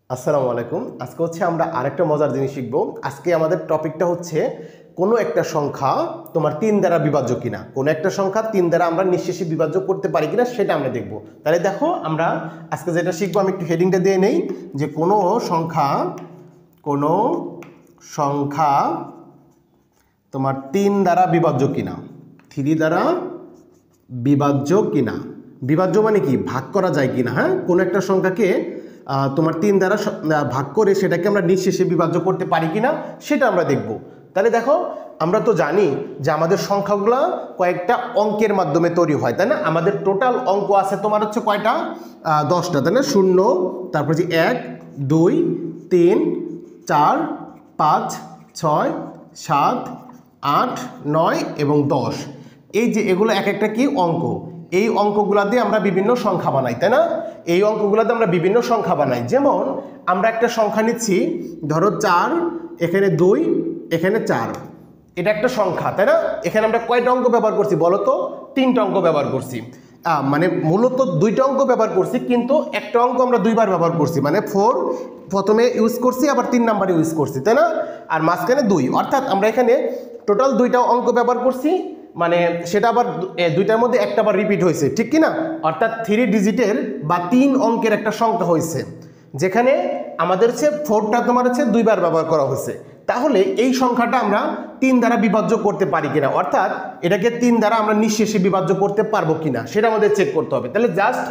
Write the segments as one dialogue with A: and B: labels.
A: আসসালামু আলাইকুম। আজকে হচ্ছে আমরা আরেকটা মজার জিনিস শিখব। আজকে আমাদের টপিকটা হচ্ছে কোনো একটা সংখ্যা তোমার 3 দ্বারা বিভাজ্য কিনা, কোনো একটা সংখ্যা 3 দ্বারা আমরা নিঃশেষে বিভাজ্য করতে পারি কিনা সেটা আমরা দেখব। তাহলে দেখো আমরা আজকে যেটা শিখবো, আমি একটু হেডিংটা দিয়ে নেই যে কোনো সংখ্যা তোমার 3 দ্বারা বিভাজ্য কিনা, 3 দ্বারা বিভাজ্য কিনা। বিভাজ্য মানে কি, ভাগ করা যায় কিনা। হ্যাঁ, কোনো একটা সংখ্যাকে তোমার 3 দ্বারা ভাগ করে সেটাকে আমরা নিঃশেষে বিভাজ্য করতে পারি কিনা সেটা আমরা দেখব। তাহলে দেখো, আমরা তো জানি যে আমাদের সংখ্যাগুলো কয়েকটা অঙ্কের মাধ্যমে তৈরি হয়, তাই না? আমাদের টোটাল অঙ্ক আছে তোমার হচ্ছে কয়টা, 10টা, তাই না? 0, তারপর যে 1, 2, 3, 4, 5, 6, 7, 8, 9 এবং 10। এই যে এগুলো এক একটা কি অঙ্ক, এই অঙ্কগুলা দিয়ে আমরা বিভিন্ন সংখ্যা বানাই, তাই না? এই অঙ্কগুলাতে আমরা বিভিন্ন সংখ্যা বানাই। যেমন আমরা একটা সংখ্যা নিচ্ছি, ধরো 4, এখানে 2, এখানে 4, এটা একটা সংখ্যা, তাই না? এখানে আমরা কয়টা অঙ্ক ব্যবহার করছি বলো তো? 3টা অঙ্ক ব্যবহার করছি। মানে মূলত 2টা অঙ্ক ব্যবহার করছি, কিন্তু একটা অঙ্ক আমরা 2বার ব্যবহার করছি, মানে 4 প্রথমে ইউজ করছি, আবার 3 নাম্বারে ইউজ করছি, তাই না? আর মাঝখানে 2, অর্থাৎ আমরা এখানে টোটাল 2টা অঙ্ক ব্যবহার করছি, মানে সেটা আবার 2টার মধ্যে একটা আবার রিপিট হয়েছে, ঠিক কি না? অর্থাৎ 3 ডিজিটের বা 3 অঙ্কের একটা সংখ্যা হয়েছে, যেখানে আমাদের হচ্ছে 4টা তোমার হচ্ছে 2বার ব্যবহার করা হয়েছে। তাহলে এই সংখ্যাটা আমরা 3 দ্বারা বিভাজ্য করতে পারি কিনা, অর্থাৎ এটাকে 3 দ্বারা আমরা নিঃশেষে বিভাজ্য করতে পারবো কিনা সেটা আমাদের চেক করতে হবে। তাহলে জাস্ট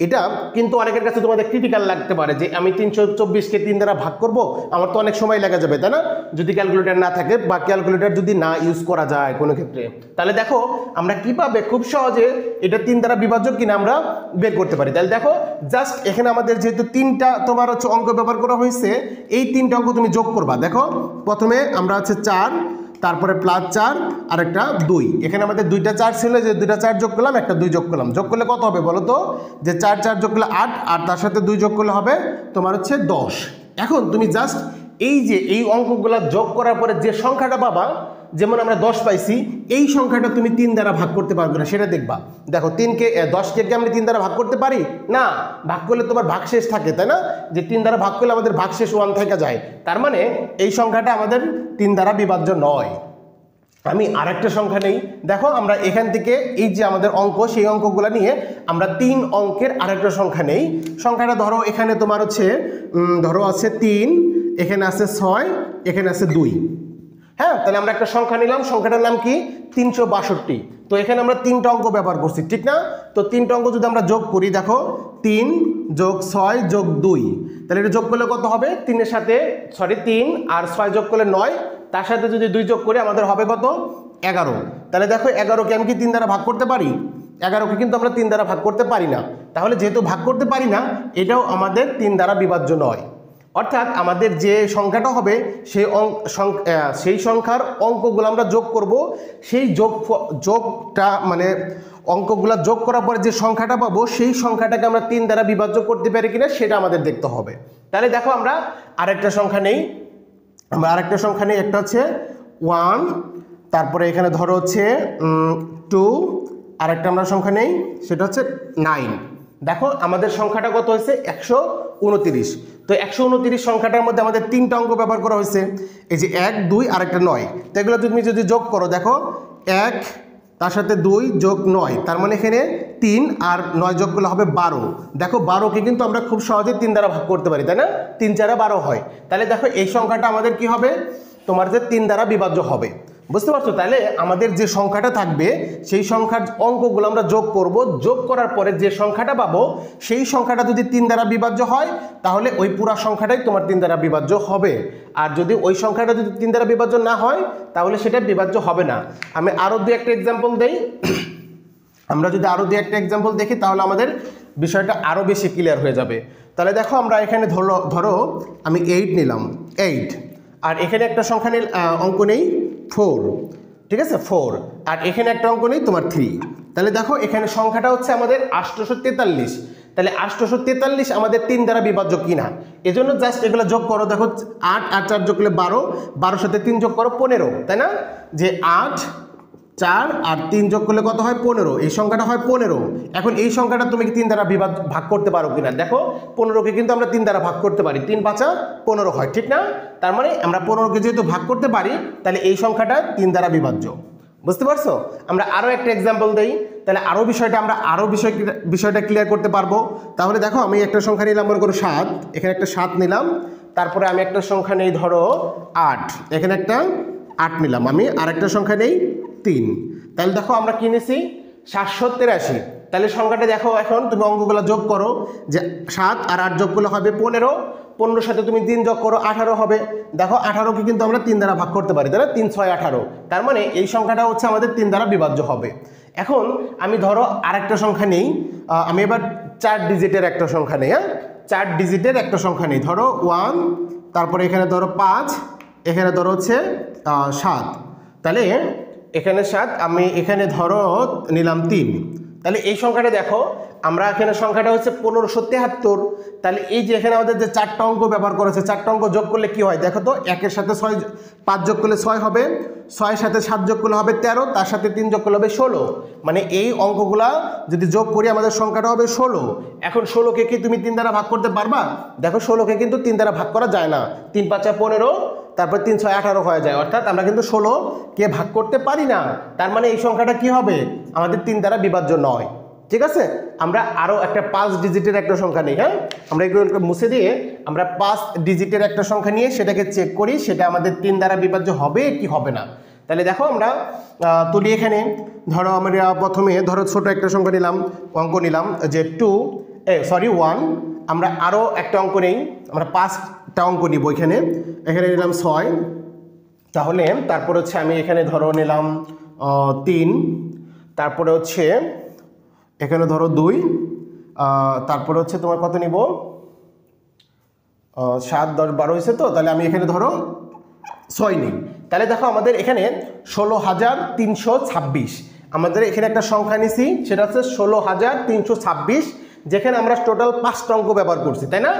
A: এটা কিন্তু অনেকের কাছে তোমাদের ক্রিটিক্যাল লাগতে পারে যে আমি 324কে 3 দ্বারা ভাগ করব, আমার তো অনেক সময় লেগে যাবে, তাই না? যদি ক্যালকুলেটর না থাকে বা ক্যালকুলেটর যদি না ইউজ করা যায় কোনো ক্ষেত্রে, তাহলে দেখো আমরা কিভাবে খুব সহজে এটা 3 দ্বারা বিভাজ্য কিনা আমরা বের করতে পারি। তাহলে দেখো, জাস্ট এখানে আমাদের যেহেতু 3টা তোমার হচ্ছে অঙ্ক ব্যবহার করা হয়েছে, এই 3টা অঙ্ক তুমি যোগ করবা। দেখো, প্রথমে আমরা হচ্ছে 4, তারপরে +4 আর একটা 2, এখানে আমাদের 2টা 4 ছিল, যে 2টা 4 যোগ করলাম, একটা 2 যোগ করলাম, যোগ করলে কত হবে বলো তো? যে 4 4 যোগ করলে 8, আর তার সাথে 2 যোগ করলে হবে তোমার হচ্ছে 10। এখন তুমি জাস্ট এই যে এই অঙ্কগুলো যোগ করার পরে যে সংখ্যাটা পাবা, যেমন আমরা 10 পাইছি, এই সংখ্যাটা তুমি 3 দ্বারা ভাগ করতে পারবে না, সেটা দেখবা। দেখো 10কে কি আমরা 3 দ্বারা ভাগ করতে পারি না? ভাগ করলে তোমার ভাগশেষ থাকে, তাই না? যে 3 দ্বারা ভাগ করলে আমাদের ভাগশেষ 1 থেকে যায়, তার মানে এই সংখ্যাটা আমাদের 3 দ্বারা বিভাজ্য নয়। আমি আরেকটা সংখ্যা নেই, দেখো আমরা এখান থেকে এই যে আমাদের অঙ্ক, সেই অঙ্কগুলো নিয়ে আমরা 3 অঙ্কের আরেকটা সংখ্যা নেই। সংখ্যাটা ধরো এখানে তোমার হচ্ছে ধরো আছে 3, এখানে আছে 6, এখানে আছে 2। হ্যাঁ, তাহলে আমরা একটা সংখ্যা নিলাম, সংখ্যাটার নাম কি? 362। তো এখানে আমরা 3টা অঙ্ক ব্যবহার করছি, ঠিক না? তো 3টা অঙ্ক যদি আমরা যোগ করি, দেখো 3 যোগ 6 যোগ 2, তাহলে এটা যোগ করলে কত হবে? 3 আর 6 যোগ করলে 9, তার সাথে যদি 2 যোগ করি আমাদের হবে কত? 11। তাহলে দেখো 11কে আমি কি 3 দ্বারা ভাগ করতে পারি? 11কে কিন্তু আমরা 3 দ্বারা ভাগ করতে পারি না। তাহলে যেহেতু ভাগ করতে পারি না, এটাও আমাদের 3 দ্বারা বিভাজ্য নয়। অর্থাৎ আমাদের যে সংখ্যাটা হবে সেই সংখ্যার অঙ্কগুলো আমরা যোগ করব, সেই যোগটা মানে অঙ্কগুলো যোগ করার পরে যে সংখ্যাটা পাবো, সেই সংখ্যাটাকে আমরা 3 দ্বারা বিভাজ্য করতে পারি কিনা সেটা আমাদের দেখতে হবে। তাহলে দেখো আমরা আরেকটা সংখ্যা নেই, একটা হচ্ছে 1, তারপরে এখানে ধরো হচ্ছে 2, আরেকটা আমরা সংখ্যা নেই, সেটা হচ্ছে 9। দেখো আমাদের সংখ্যাটা কত হয়েছে? 129। তো 129 সংখ্যাটার মধ্যে আমাদের 3টা অঙ্ক ব্যবহার করা হয়েছে, এই যে 1, 2 আর একটা 9। তো এগুলো তুমি যদি যোগ করো, দেখো 1 তার সাথে 2 যোগ 9, তার মানে এখানে 3 আর 9 যোগ করলে হবে 12। দেখো 12কে কিন্তু আমরা খুব সহজে 3 দ্বারা ভাগ করতে পারি, তাই না? 3 4 12 হয়। তাহলে দেখো এই সংখ্যাটা আমাদের কি হবে? তোমার যে 3 দ্বারা বিভাজ্য হবে, বুঝতে পারছো? তাহলে আমাদের যে সংখ্যাটা থাকবে, সেই সংখ্যার অঙ্কগুলো আমরা যোগ করব, যোগ করার পরে যে সংখ্যাটা পাবো, সেই সংখ্যাটা যদি 3 দ্বারা বিভাজ্য হয়, তাহলে ওই পুরো সংখ্যাটাই তোমার 3 দ্বারা বিভাজ্য হবে। আর যদি ওই সংখ্যাটা যদি 3 দ্বারা বিভাজ্য না হয়, তাহলে সেটা বিভাজ্য হবে না। আমি আরও 2-1টা এক্সাম্পল দেই। আমরা যদি আরও 2-1টা এক্সাম্পল দেখি, তাহলে আমাদের বিষয়টা আরও বেশি ক্লিয়ার হয়ে যাবে। তাহলে দেখো আমরা এখানে ধরো আমি 8 নিলাম, 8, আর এখানে একটা সংখ্যা অঙ্ক নেই 4, ঠিক আছে 4, আর এখানে একটা অঙ্ক নেই তোমার 3। তাহলে দেখো এখানে সংখ্যাটা হচ্ছে আমাদের 843। তাহলে 843 আমাদের 3 দ্বারা বিভাজ্য কিনা, এজন্য জাস্ট এগুলো যোগ করো। দেখো 8 আর 4 যোগ করলে 12, 12 সাথে 3 যোগ করো 15, তাই না? যে 8 4 আর 3 যোগ করলে কত হয় 15, এই সংখ্যাটা হয় 15। এখন এই সংখ্যাটা তুমি কি 3 দ্বারা ভাগ করতে পারো কিনা দেখো, 15কে কিন্তু আমরা 3 দ্বারা ভাগ করতে পারি, 3 5 15 হয়, ঠিক না? তার মানে আমরা 15কে যেহেতু ভাগ করতে পারি তাহলে এই সংখ্যাটা 3 দ্বারা বিভাজ্য। বুঝতে পারছো? আমরা আরও একটা এক্সাম্পল দেই, তাহলে আরও বিষয়টা ক্লিয়ার করতে পারবো। তাহলে দেখো আমি একটা সংখ্যা নিলাম, মনে করো 7, এখানে একটা 7 নিলাম, তারপরে আমি একটা সংখ্যা নেই ধরো 8, এখানে একটা 8 নিলাম, আমি আরেকটা সংখ্যা নেই 3। তাহলে দেখো আমরা কি নিছি 783। তাহলে সংখ্যাটা দেখো, এখন তুমি অঙ্কগুলো যোগ করো, যে 7 আর 8 যোগ করলে হবে 15, 15 সাথে তুমি 3 যোগ করো 18 হবে। দেখো 18কে কিন্তু আমরা 3 দ্বারা ভাগ করতে পারি, তাই না? 3 6 18, তার মানে এই সংখ্যাটা হচ্ছে আমাদের 3 দ্বারা বিভাজ্য হবে। এখন আমি ধরো আরেকটা সংখ্যা নেই, আমি এবার 4 ডিজিটের একটা সংখ্যা নেই, হ্যাঁ 4 ডিজিটের একটা সংখ্যা নেই, ধরো 1, তারপরে এখানে ধরো 5, এখানে ধরো হচ্ছে 7। তাহলে এখানে 7, আমি এখানে ধরো নিলাম 3। তাহলে এই সংখ্যাটা দেখো, আমরা এখানে সংখ্যাটা হচ্ছে 1573। তাহলে এই যে এখানে আমাদের যে 4টা অঙ্ক ব্যবহার করেছে, 4টা অঙ্ক যোগ করলে কি হয় দেখো তো, 1-এর সাথে 5 যোগ করলে 6 হবে, 6-এর সাথে 7 যোগ করলে হবে 13, তার সাথে 3 যোগ করলে হবে 16। মানে এই অঙ্কগুলা যদি যোগ করি আমাদের সংখ্যাটা হবে 16। এখন 16কে কি তুমি 3 দ্বারা ভাগ করতে পারবা? দেখো 16কে কিন্তু 3 দ্বারা ভাগ করা যায় না, 3 5 15, তারপর 3 6 18 হয়ে যায়, অর্থাৎ আমরা কিন্তু 16কে ভাগ করতে পারি না। তার মানে এই সংখ্যাটা কি হবে, আমাদের 3 দ্বারা বিভাজ্য নয়। ঠিক আছে, আমরা আরও একটা 5 ডিজিটের একটা সংখ্যা নিই, হ্যাঁ আমরা এগুলো মুছে দিয়ে আমরা 5 ডিজিটের একটা সংখ্যা নিয়ে সেটাকে চেক করি, সেটা আমাদের 3 দ্বারা বিভাজ্য হবে কি হবে না। তাহলে দেখো আমরা তুলি, এখানে ধরো আমরা প্রথমে ধরো ছোট একটা সংখ্যা নিলাম, অঙ্ক নিলাম যে 1। আমরা আরও একটা অঙ্ক নেই, আমরা 5টা অঙ্ক নিব, এখানে নিলাম 6। তাহলে তারপর হচ্ছে আমি এখানে ধরো নিলাম 3, তারপরে হচ্ছে এখানে ধরো 2, তারপরে হচ্ছে তোমার কত নিব 7 10 12 হয়েছে তো, তাহলে আমি এখানে ধরো 6 নিই। তাহলে দেখো আমাদের এখানে 16,326, আমাদের এখানে একটা সংখ্যা নিছি, সেটা হচ্ছে 16,326, যেখানে আমরা টোটাল 5টা অঙ্ক ব্যবহার করছি, তাই না?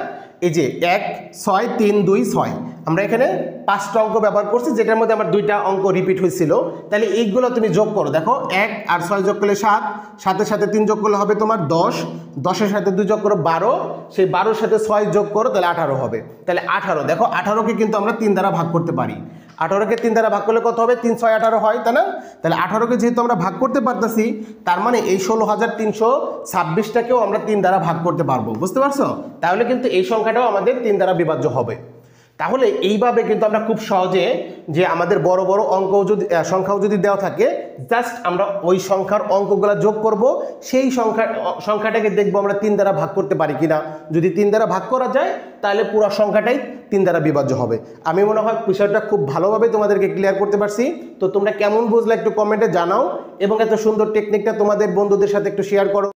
A: এই যে 1 6 3 2 6, আমরা এখানে 5টা অঙ্ক ব্যবহার করছি, যেটার মধ্যে আমার 2টা অঙ্ক রিপিট হয়েছিল। তাহলে এইগুলো তুমি যোগ করো, দেখো 1 আর 6 যোগ করলে 7, 7-এর সাথে 3 যোগ করলে হবে তোমার 10, 10-এর সাথে 2 যোগ করো 12, সেই 12-এর সাথে 6 যোগ করো তাহলে 18 হবে। তাহলে 18, দেখো 18কে কিন্তু আমরা 3 দ্বারা ভাগ করতে পারি, 18কে 3 দ্বারা ভাগ করলে কত হবে, 3 6 18 হয়, তাই না? তাহলে 18কে যেহেতু আমরা ভাগ করতে পারতেছি, তার মানে এই 16,326টাকেও আমরা 3 দ্বারা ভাগ করতে পারবো। বুঝতে পারছো? তাহলে কিন্তু এই সংখ্যাটাও আমাদের 3 দ্বারা বিভাজ্য হবে। তাহলে এইভাবে কিন্তু আমরা খুব সহজে, যে আমাদের বড় বড় সংখ্যাও যদি দেওয়া থাকে, জাস্ট আমরা ওই সংখ্যার অঙ্কগুলো যোগ করব, সেই সংখ্যাটাকে দেখবো আমরা 3 দ্বারা ভাগ করতে পারি কিনা। যদি 3 দ্বারা ভাগ করা যায় তাহলে পুরো সংখ্যাটাই 3 দ্বারা বিভাজ্য হবে। আমি মনে হয় বিষয়টা খুব ভালোভাবে তোমাদেরকে ক্লিয়ার করতে পারছি। তো তোমরা কেমন বুঝলে একটু কমেন্টে জানাও, এবং এত সুন্দর টেকনিকটা তোমাদের বন্ধুদের সাথে একটু শেয়ার করো।